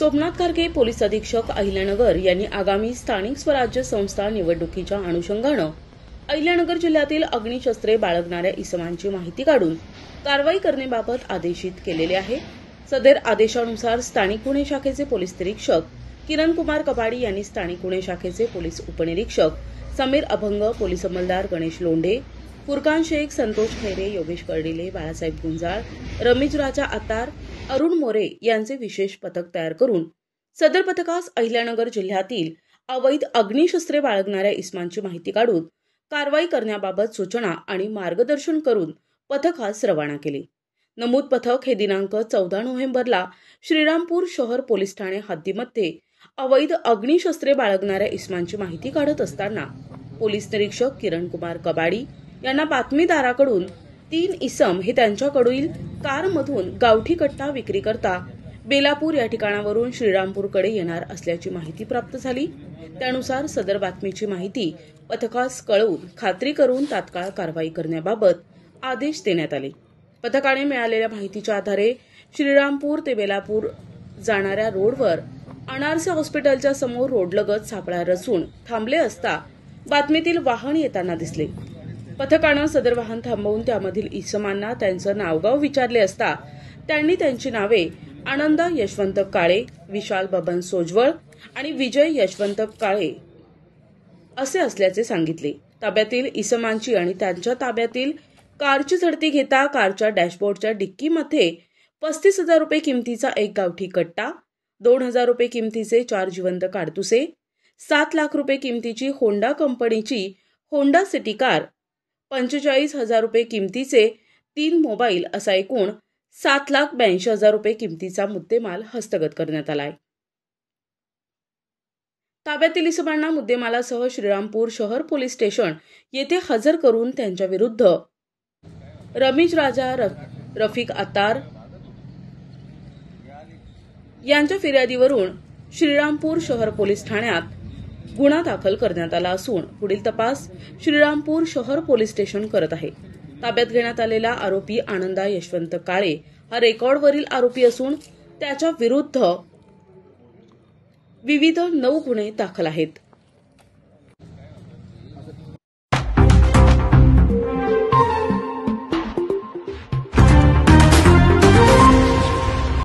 Somnath Kharge police अधीक्षक अहिल्यानगर यांनी आगामी स्थानिक स्वराज्य संस्था निवडणुकीच्या अनुषंगानं अहिल्यानगर जिल्ह्यातील अग्निशस्त्रे बाळगणाऱ्या इसमांची माहिती काढून कारवाई करण्याबाबत आदेशित केलेले आहे। सदर आदेशानुसार स्थानिक गुन्हे शाखेचे पोलीस निरीक्षक किरण कुमार कबाडी यांनी स्थानिक गुन्हे शाखेचे पोलीस उपनिरीक्षक समीर अभंग, पोलीस अंमलदार गणेश लोंढे, फुरकान शेख, संतोष खैरे, योगेश कर्डिले, बाळासाहेब गुंजाळ, रमेश राजा आतार, अरुण मोरे यांचे विशेष पथक तयार करून सदर पथकास अहिल्यानगर जिल्ह्यातील अवैध अग्निशस्त्रे बाळगणाऱ्या इसमांची माहिती काढून कारवाई करण्याबाबत सूचना आणि मार्गदर्शन करून पथकास रवाना केले। नमूद पथक हे दिनांक 14 नोव्हेंबरला श्रीरामपूर शहर पोलीस ठाणे हद्दीमध्ये अवैध अग्निशस्त्रे बाळगणाऱ्या इसमांची माहिती काढत असताना पोलीस निरीक्षक किरण कुमार कबाडी यांना बातमीदाराकडून 3 इसम हे त्यांच्याकडील कारमधून गावठी कट्टा विक्री करता बेलापूर या ठिकाणावरून श्रीरामपूरकडे येणार असल्याची माहिती प्राप्त झाली। त्यानुसार सदर बातमीची माहिती पथकास कळवून खात्री करून तात्काळ कारवाई करण्याबाबत आदेश देण्यात आले। पथकाने मिळालेल्या माहितीच्या आधारे श्रीरामपूर ते बेलापूर जाणाऱ्या रोडवर अनारसे हॉस्पिटलच्या समोर रोडलगत सापळा रचून थांबले असता बातमीतील वाहन येताना दिसले। पथकानं सदर वाहन थांबवून त्यामधील इसमांना त्यांचं नावगाव विचारले असता त्यांनी त्यांची नावे आनंद यशवंत काळे, विशाल बबन सोजवळ आणि विजय यशवंत काळे असे असल्याचे सांगितले। ताब्यातील इसमांची आणि त्यांच्या ताब्यातील कारची झडती घेता कारच्या डॅशबोर्डच्या डिक्कीमध्ये 35,000 रुपये किमतीचा एक गावठी कट्टा, 2,000 रुपये किमतीचे 4 जिवंत काडतुसे, 7 लाख रुपये किमतीची होंडा कंपनीची होंडा सिटी कार, 45,000 रुपये किमतीचे 3 मोबाईल असा एकूण 7,82,000 रुपये किमतीचा मुद्देमाल हस्तगत करण्यात आलाय। ताब्यातील इसमांना मुद्देमालासह श्रीरामपूर शहर पोलीस स्टेशन येथे हजर करून त्यांच्या विरुद्ध रमेश राजा रफिक आतार यांच्या फिर्यादीवरून श्रीरामपूर शहर पोलीस ठाण्यात गुन्हा दाखल करण्यात आला असून पुढील तपास श्रीरामपूर शहर पोलीस स्टेशन करत आहे। ताब्यात घेण्यात आलेला आरोपी आनंदा यशवंत काळे हा रेकॉर्डवरील आरोपी असून त्याच्या विरुद्ध विविध 9 गुन्हे दाखल आहेत।